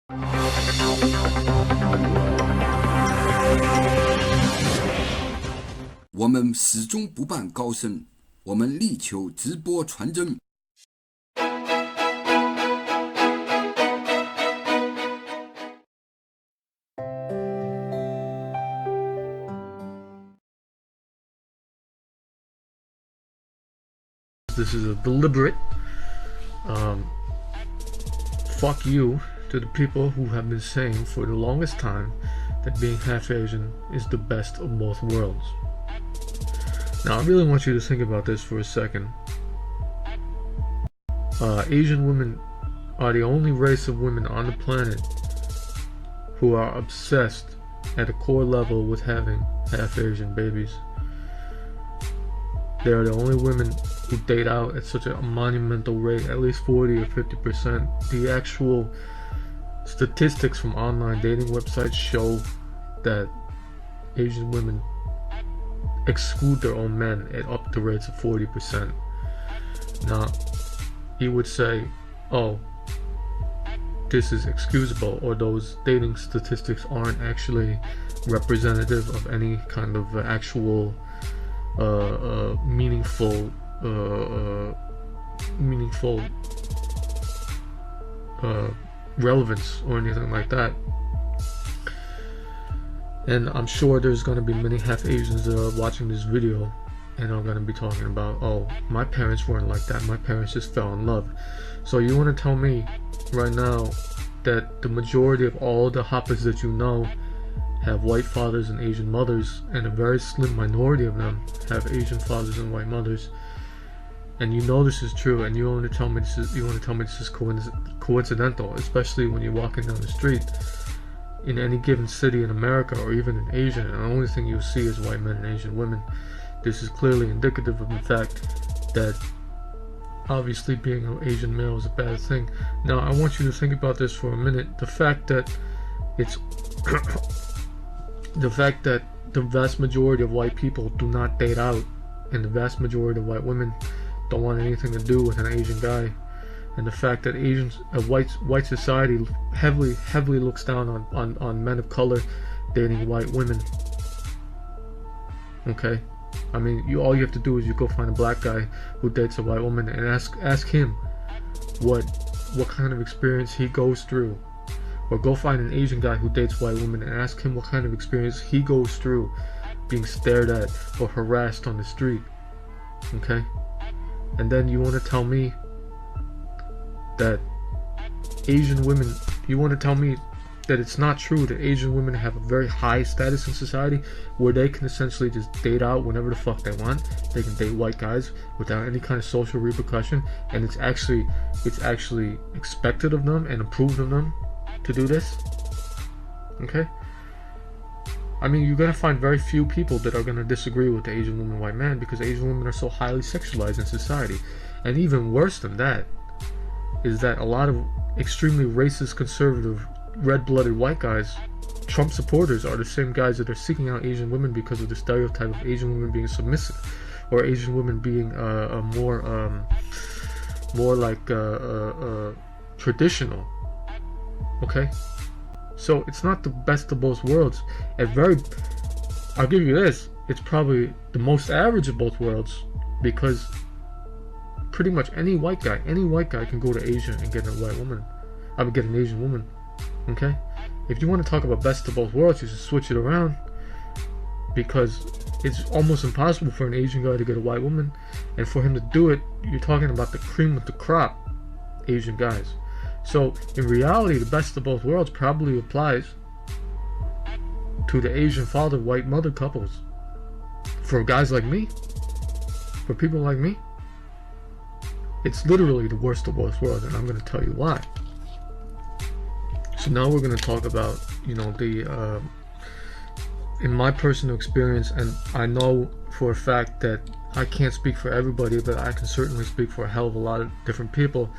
我们始终不扮高深，我们力求直播传真。This is a deliberate fuck you to the people who have been saying for the longest time that being half Asian is the best of both worlds. Now I really want you to think about this for a second. Asian women are the only race of women on the planet who are obsessed at a core level with having half Asian babies. They are the only women who date out at such a monumental rate, at least 40 or 50%. The actual statistics from online dating websites show that Asian women exclude their own men at up to rates of 40%. Now, you would say, oh, this is excusable, or those dating statistics aren't actually representative of any kind of actual meaningful relevance or anything like that. And I'm sure there's going to be many half Asians that are watching this video and are going to be talking about, oh, my parents weren't like that, my parents just fell in love. So you want to tell me right now that the majority of all the hoppers that you know have white fathers and Asian mothers, and a very slim minority of them have Asian fathers and white mothers, and you know this is true, and you want to tell me this is coincidental, especially when you're walking down the street in any given city in America or even in Asia, and the only thing you'll see is white men and Asian women. This is clearly indicative of the fact that obviously being an Asian male is a bad thing. Now I want you to think about this for a minute. The fact that it's the fact that the vast majority of white people do not date out, and the vast majority of white women don't want anything to do with an Asian guy, and the fact that white society heavily looks down on men of color dating white women. Okay, I mean, all you have to do is you go find a black guy who dates a white woman and ask him what kind of experience he goes through. Or go find an Asian guy who dates white women and ask him what kind of experience he goes through being stared at or harassed on the street. Okay? And then you want to tell me that Asian women, you want to tell me that it's not true that Asian women have a very high status in society where they can essentially just date out whenever the fuck they want. They can date white guys without any kind of social repercussion, and it's actually expected of them and approved of them to do this. Okay? I mean, you're gonna find very few people that are gonna disagree with the Asian woman white man, because Asian women are so highly sexualized in society. And even worse than that is that a lot of extremely racist, conservative, red-blooded white guys, Trump supporters, are the same guys that are seeking out Asian women because of the stereotype of Asian women being submissive, or Asian women being more like traditional. Okay, so it's not the best of both worlds. I'll give you this, it's probably the most average of both worlds, because pretty much any white guy can go to Asia and get a white woman. I would get an Asian woman. Okay, if you want to talk about best of both worlds, you should switch it around, because it's almost impossible for an Asian guy to get a white woman, and for him to do it, you're talking about the cream of the crop Asian guys. So in reality, the best of both worlds probably applies to the Asian father, white mother couples. For guys like me, for people like me, it's literally the worst of both worlds, and I'm going to tell you why. So now we're going to talk about, in my personal experience, and I know for a fact that I can't speak for everybody, but I can certainly speak for a hell of a lot of different people.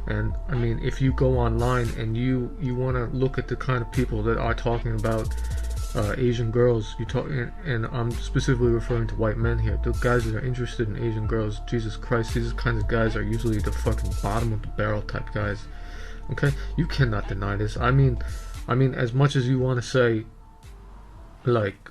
And I mean, if you go online and you want to look at the kind of people that are talking about Asian girls, and I'm specifically referring to white men here, the guys that are interested in Asian girls, Jesus Christ, these kinds of guys are usually the fucking bottom of the barrel type guys. Okay, you cannot deny this. I mean, as much as you want to say, like,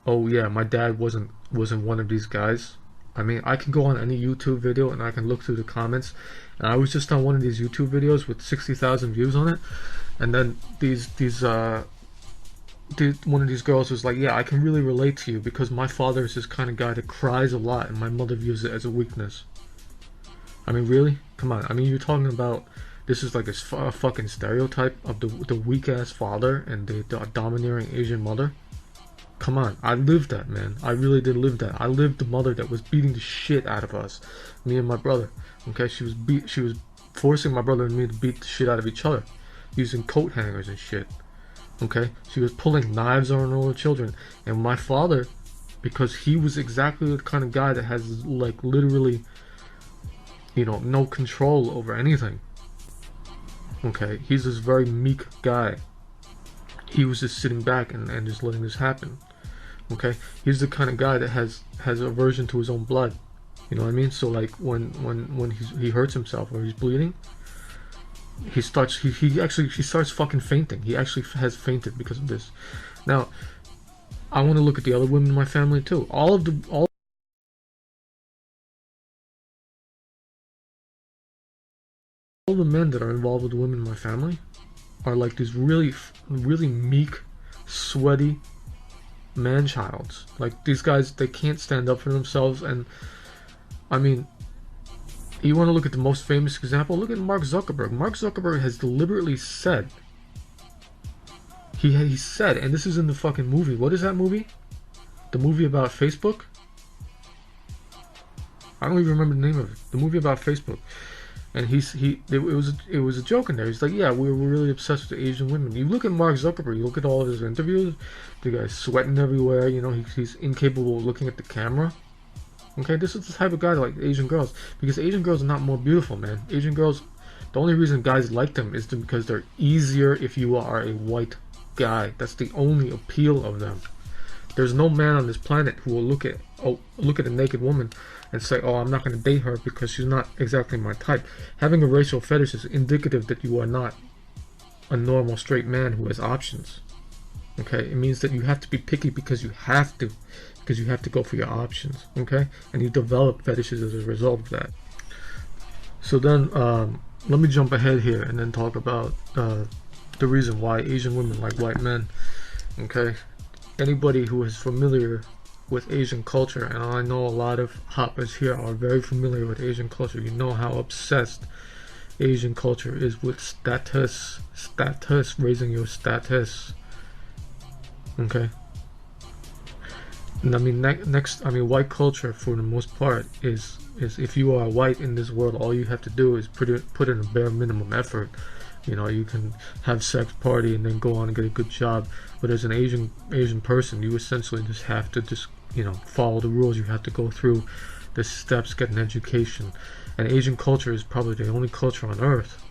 oh yeah, my dad wasn't one of these guys. I mean, I can go on any YouTube video and I can look through the comments, and I was just on one of these YouTube videos with 60,000 views on it, and then one of these girls was like, yeah, I can really relate to you because my father is this kind of guy that cries a lot and my mother views it as a weakness. I mean, really? Come on. I mean, you're talking about, this is like a fucking stereotype of the weak ass father and the domineering Asian mother. Come on, I lived that, man. I really did live that. I lived the mother that was beating the shit out of us, me and my brother. Okay, she was forcing my brother and me to beat the shit out of each other, using coat hangers and shit. Okay, she was pulling knives on our children, and my father, because he was exactly the kind of guy that has like literally, you know, no control over anything. Okay, he's this very meek guy. He was just sitting back and just letting this happen. Okay, he's the kind of guy that has aversion to his own blood. You know what I mean? So like when he hurts himself or he's bleeding, he starts fucking fainting. He actually has fainted because of this. Now, I want to look at the other women in my family too. All the men that are involved with the women in my family are like these really meek, sweaty man-childs. Like, these guys, they can't stand up for themselves. And I mean, you want to look at the most famous example? Look at Mark Zuckerberg. Mark Zuckerberg has deliberately said, he said, and this is in the fucking movie. What is that movie? The movie about Facebook? I don't even remember the name of it. The movie about Facebook. And it was a joke in there. He's like, yeah, we were really obsessed with Asian women. You look at Mark Zuckerberg, you look at all of his interviews, the guy's sweating everywhere, you know, he's incapable of looking at the camera. Okay, this is the type of guy that like Asian girls, because Asian girls are not more beautiful, man. Asian girls, the only reason guys like them is because they're easier if you are a white guy. That's the only appeal of them. There's no man on this planet who will look at a naked woman and say, oh, I'm not going to date her because she's not exactly my type. Having a racial fetish is indicative that you are not a normal straight man who has options. Okay, it means that you have to be picky because you have to go for your options. Okay, and you develop fetishes as a result of that. So then let me jump ahead here and then talk about the reason why Asian women like white men. Okay, anybody who is familiar with Asian culture, and I know a lot of hoppers here are very familiar with Asian culture, you know how obsessed Asian culture is with status, raising your status. Okay, and I mean white culture for the most part is if you are white in this world, all you have to do is put in a bare minimum effort. You know, you can have sex, party, and then go on and get a good job. But as an Asian person, you essentially just have to follow the rules. You have to go through the steps, get an education. And Asian culture is probably the only culture on earth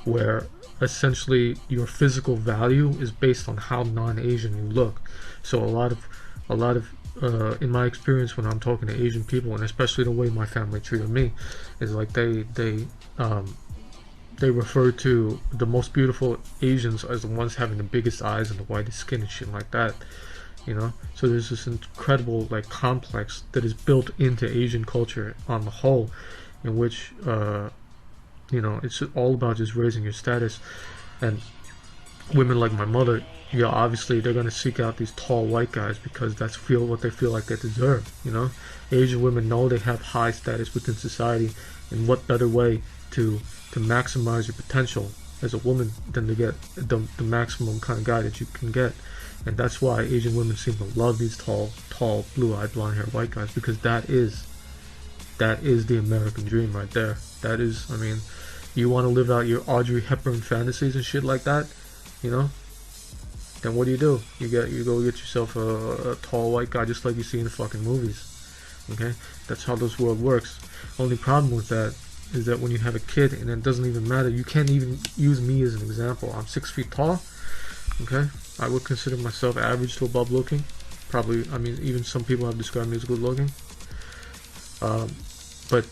where essentially your physical value is based on how non-Asian you look. So a lot of in my experience when I'm talking to Asian people, and especially the way my family treated me, is like they refer to the most beautiful Asians as the ones having the biggest eyes and the whitest skin and shit like that, you know. So there's this incredible like complex that is built into Asian culture on the whole, in which it's all about just raising your status. And women like my mother, yeah, obviously they're gonna seek out these tall white guys because that's what they feel like they deserve, you know. Asian women know they have high status within society, and what better way to maximize your potential as a woman than to get the maximum kind of guy that you can get. And that's why Asian women seem to love these tall, blue-eyed, blonde-haired white guys, because that is the American dream right there. That is, I mean, you want to live out your Audrey Hepburn fantasies and shit like that, you know, then what do? You go get yourself a tall white guy just like you see in the fucking movies. Okay, that's how this world works. Only problem with that is that when you have a kid, and it doesn't even matter, you can't even use me as an example. I'm 6 feet tall. Okay, I would consider myself average to above looking. Probably, I mean, even some people have described me as good looking. But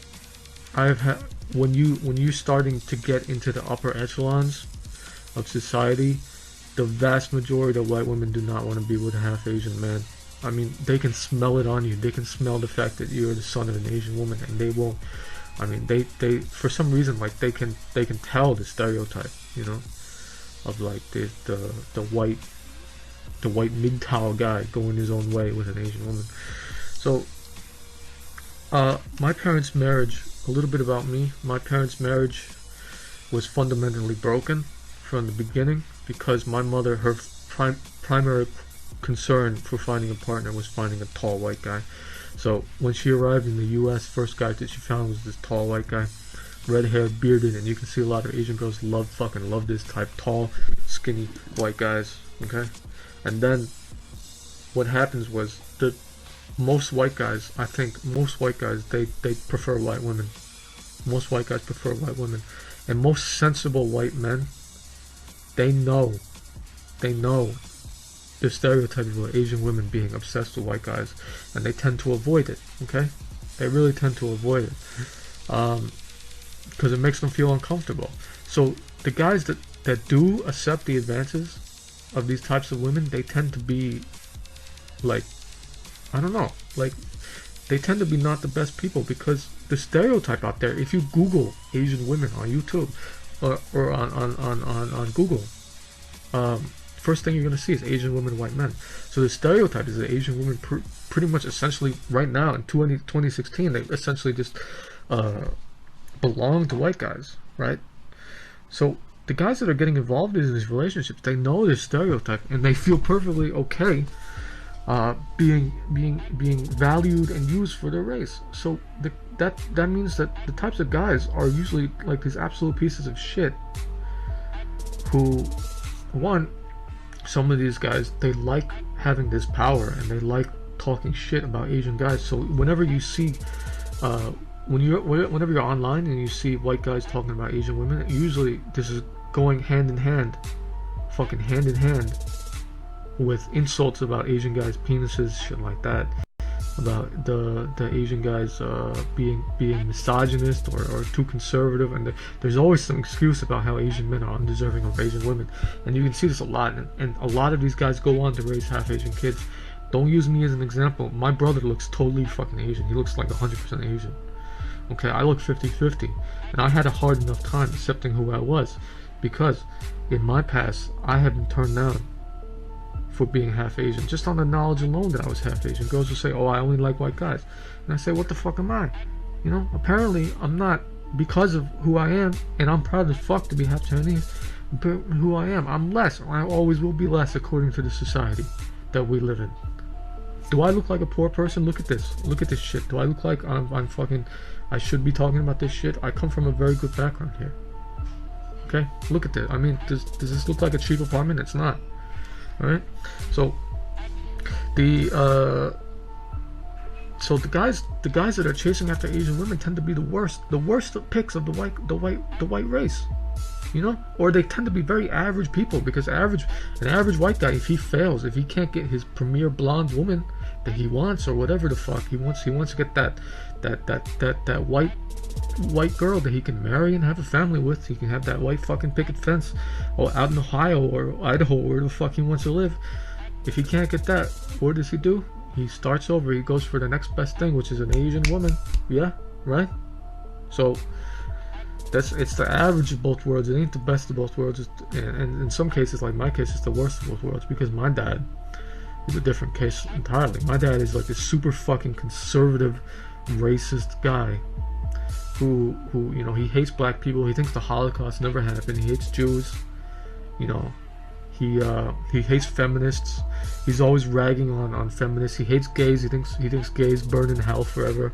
I've had when you're starting to get into the upper echelons of society, the vast majority of white women do not want to be with a half Asian man. I mean, they can smell it on you. They can smell the fact that you're the son of an Asian woman, and they won't. I mean, they for some reason, like they can tell the stereotype, you know, of like the white MGTOW guy going his own way with an Asian woman. So, my parents' marriage. A little bit about me. My parents' marriage was fundamentally broken from the beginning because my mother, her primary concern for finding a partner was finding a tall white guy. So when she arrived in the US, first guy that she found was this tall white guy, red hair, bearded, and you can see a lot of Asian girls fucking love this type, tall, skinny white guys, okay? And then what happens was most white guys, I think most white guys, they prefer white women. Most white guys prefer white women. And most sensible white men, they know the stereotype of Asian women being obsessed with white guys, and they tend to avoid it, okay? They really tend to avoid it. Because it makes them feel uncomfortable. So the guys that do accept the advances of these types of women, they tend to be like, I don't know, like they tend to be not the best people, because the stereotype out there, if you Google Asian women on YouTube or on Google, first thing you're going to see is Asian women, white men. So the stereotype is that Asian women pretty much essentially right now in 2016, they essentially just belong to white guys, right? So the guys that are getting involved in these relationships, they know this stereotype and they feel perfectly okay being valued and used for their race. So that means that the types of guys are usually like these absolute pieces of shit who, one, some of these guys, they like having this power and they like talking shit about Asian guys. So whenever you see whenever you're online and you see white guys talking about Asian women, usually this is going hand in hand, fucking hand in hand, with insults about Asian guys' penises, shit like that, about the Asian guys being misogynist or too conservative, and there's always some excuse about how Asian men are undeserving of Asian women, and you can see this a lot, and a lot of these guys go on to raise half Asian kids. Don't use me as an example. My brother looks totally fucking Asian. He looks like 100% Asian. Okay, I look 50-50, and I had a hard enough time accepting who I was, because in my past I had been turned down for being half Asian, just on the knowledge alone that I was half Asian. Girls will say, oh, I only like white guys, and I say, what the fuck am I? You know, apparently I'm not, because of who I am, and I'm proud as fuck to be half Chinese, but who I am, I'm less. I always will be less according to the society that we live in. Do I look like a poor person? Look at this shit. Do I look like I'm fucking, I should be talking about this shit? I come from a very good background here. Okay, look at this. I mean, does this look like a cheap apartment? It's not. Alright, so the guys that are chasing after Asian women tend to be the worst picks of the white race, you know, or they tend to be very average people, because an average white guy, if he fails, if he can't get his premier blonde woman that he wants, or whatever the fuck he wants to get that white girl that he can marry and have a family with, he can have that white fucking picket fence, or out in Ohio or Idaho, where the fuck he wants to live. If he can't get that, what does he do? He starts over. He goes for the next best thing, which is an Asian woman. Yeah, right? So it's the average of both worlds. It ain't the best of both worlds, and in some cases, like my case, it's the worst of both worlds, because my dad is a different case entirely. My dad is like this super fucking conservative, racist guy who you know, he hates black people. He thinks the Holocaust never happened. He hates Jews. You know, he hates feminists. He's always ragging on feminists. He hates gays. He thinks gays burn in hell forever.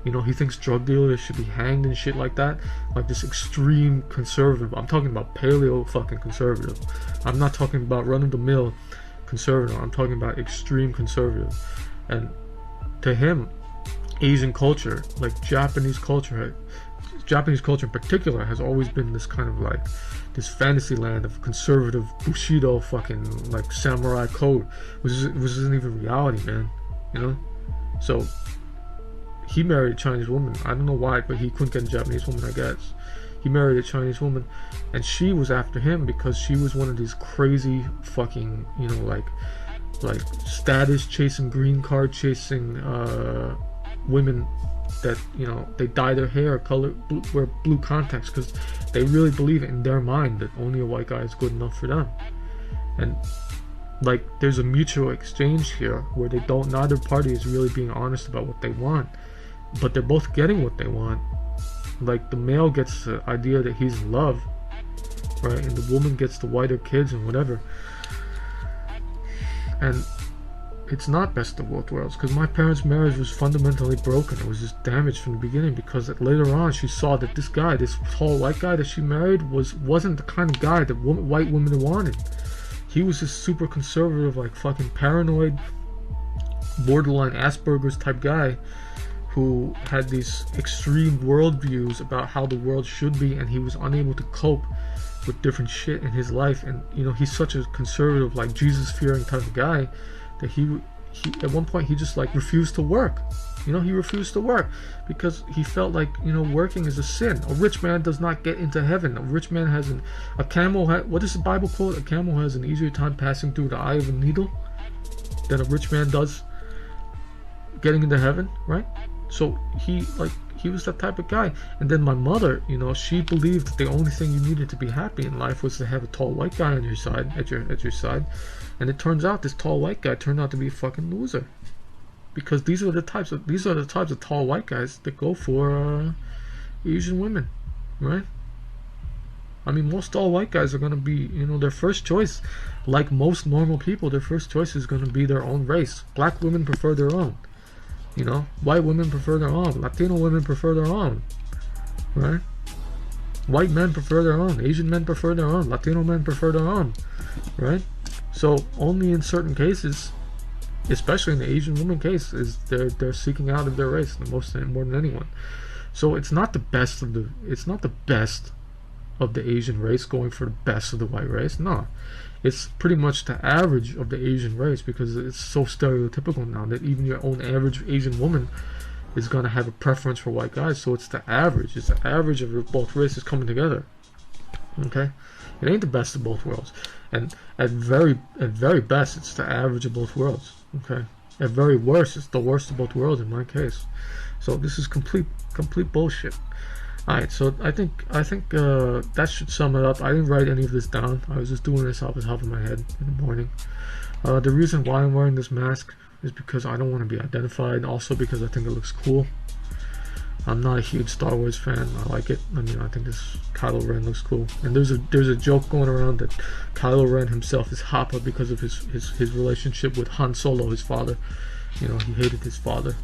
You know, he thinks drug dealers should be hanged and shit like that. Like this extreme conservative. I'm talking about paleo fucking conservative. I'm not talking about run-of-the-mill conservative. I'm talking about extreme conservative. And to him, Asian culture, like Japanese culture in particular, has always been this kind of like this fantasy land of conservative Bushido fucking like samurai code, which isn't even reality, man. You know, so he married a Chinese woman. I don't know why, but he couldn't get a Japanese woman, I guess. He married a Chinese woman, and she was after him because she was one of these crazy fucking, you know, like status chasing, green card chasing women that, you know, they dye their hair color, wear blue contacts because they really believe in their mind that only a white guy is good enough for them. And like there's a mutual exchange here where they don't, neither party is really being honest about what they want, but they're both getting what they want. Like the male gets the idea that he's in love, right, and the woman gets the whiter kids and whatever. And it's not best of both worlds, because my parents' marriage was fundamentally broken. It was just damaged from the beginning, because later on she saw that this guy, this tall white guy that she married, wasn't the kind of guy that white women wanted. He was this super conservative, like fucking paranoid, borderline Asperger's type guy who had these extreme worldviews about how the world should be, and he was unable to cope with different shit in his life. And you know, he's such a conservative, like Jesus fearing type of guy that he at one point he just like refused to work. You know, he refused to work because he felt like, you know, working is a sin. A rich man does not get into heaven. A rich man has a camel what does the Bible quote? A camel has an easier time passing through the eye of a needle than a rich man does getting into heaven, right? So he was that type of guy. And then my mother, you know, she believed that the only thing you needed to be happy in life was to have a tall white guy on your side, at your side. And it turns out this tall white guy turned out to be a fucking loser, because these are the types of tall white guys that go for Asian women, right? I mean, most tall white guys are gonna be, you know, their first choice, like most normal people, their first choice is gonna be their own race. Black women prefer their own. You know, white women prefer their own. Latino women prefer their own, right? White men prefer their own. Asian men prefer their own. Latino men prefer their own, right? So only in certain cases, especially in the Asian woman case, is they're seeking out of their race more than anyone. So it's not the best of the Asian race going for the best of the white race. No, it's pretty much the average of the Asian race, because it's so stereotypical now that even your own average Asian woman is gonna have a preference for white guys. So it's the average. It's the average of both races coming together. Okay, it ain't the best of both worlds, and at very best, it's the average of both worlds. Okay, at very worst, it's the worst of both worlds in my case. So this is complete bullshit. Alright, so I think that should sum it up. I didn't write any of this down. I was just doing this off the top of my head in the morning. The reason why I'm wearing this mask is because I don't want to be identified, also because I think it looks cool. I'm not a huge Star Wars fan. I like it. I mean, I think this Kylo Ren looks cool. And there's a joke going around that Kylo Ren himself is Hapa because of his relationship with Han Solo, his father. You know, he hated his father.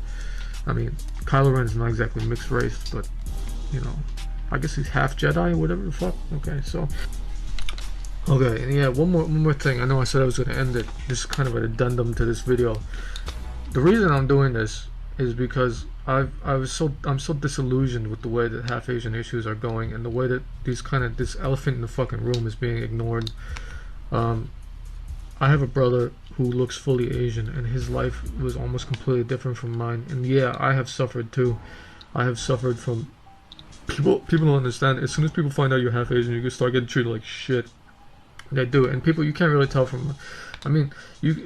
I mean, Kylo Ren is not exactly mixed race, but you know, I guess he's half Jedi or whatever the fuck. Okay, so okay, and yeah, one more thing. I know I said I was going to end it. This is kind of an addendum to this video. The reason I'm doing this is because I'm so disillusioned with the way that half Asian issues are going, and the way that this elephant in the fucking room is being ignored. I have a brother who looks fully Asian, and his life was almost completely different from mine. And yeah, I have suffered too. I have suffered from people don't understand. As soon as people find out you're half Asian, you can start getting treated like shit. They do, and people, you can't really tell from. I mean,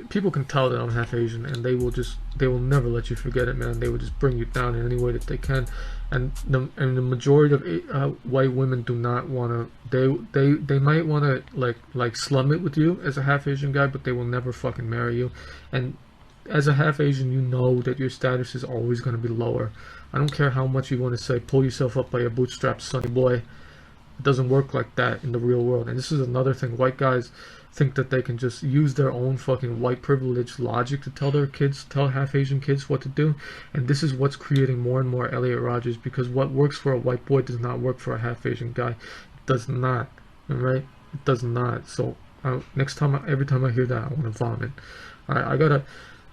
people can tell that I'm half Asian, and they will never let you forget it, man. They will just bring you down in any way that they can, and the majority of white women do not want to. They might want to like slum it with you as a half Asian guy, but they will never fucking marry you. And as a half Asian, you know that your status is always going to be lower. I don't care how much you want to say, pull yourself up by your bootstraps, sonny boy. It doesn't work like that in the real world. And this is another thing. White guys think that they can just use their own fucking white privilege logic to tell half Asian kids what to do. And this is what's creating more and more Elliot Rodgers, because what works for a white boy does not work for a half Asian guy. It does not. Alright? It does not. So every time I hear that, I want to vomit. Alright,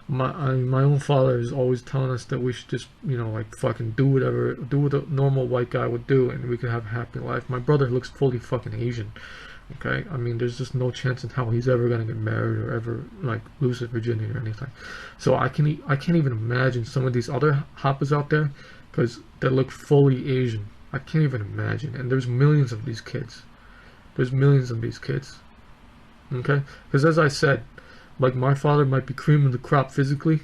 my own father is always telling us that we should just, you know, like fucking do what a normal white guy would do, and we could have a happy life. My brother looks fully fucking Asian, Okay, I mean, there's just no chance in hell he's ever gonna get married or ever like lose his virginity or anything. So I can't even imagine some of these other hoppers out there, because they look fully Asian. I can't even imagine. And there's millions of these kids. There's millions of these kids. Okay, because as I said, like my father might be cream of the crop physically,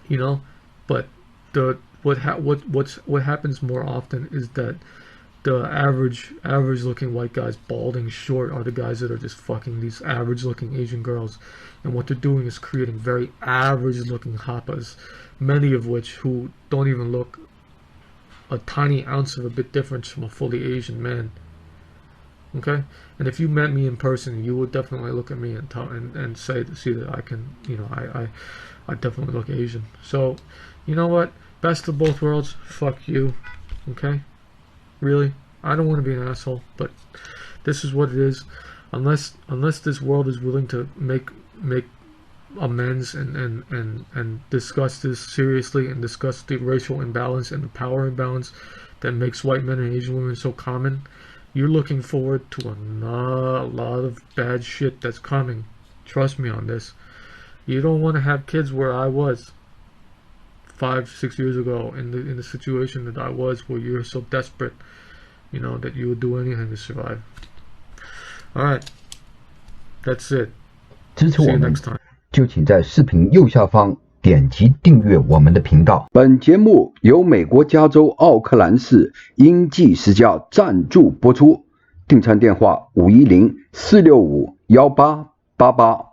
you know, but what happens more often is that the average looking white guys, balding, short, are the guys that are just fucking these average looking Asian girls, and what they're doing is creating very average looking hoppas, many of which who don't even look a tiny ounce of a bit different from a fully Asian man. Okay, and if you met me in person, you would definitely look at me and see that I can, you know, I definitely look Asian. So, you know what? Best of both worlds. Fuck you. Okay. Really, I don't want to be an asshole, but this is what it is. Unless this world is willing to make amends and discuss this seriously, and discuss the racial imbalance and the power imbalance that makes white men and Asian women so common, you're looking forward to a lot of bad shit that's coming. Trust me on this. You don't want to have kids where I was 5-6 years ago, in the situation that I was, where you're so desperate, you know, that you would do anything to survive. All right, that's it. 支持 See 我 you 们 next time. 就请在视频右下方点击订阅我们的频道。本节目由美国加州奥克兰市英记实教赞助播出，订餐电话510-465-1888。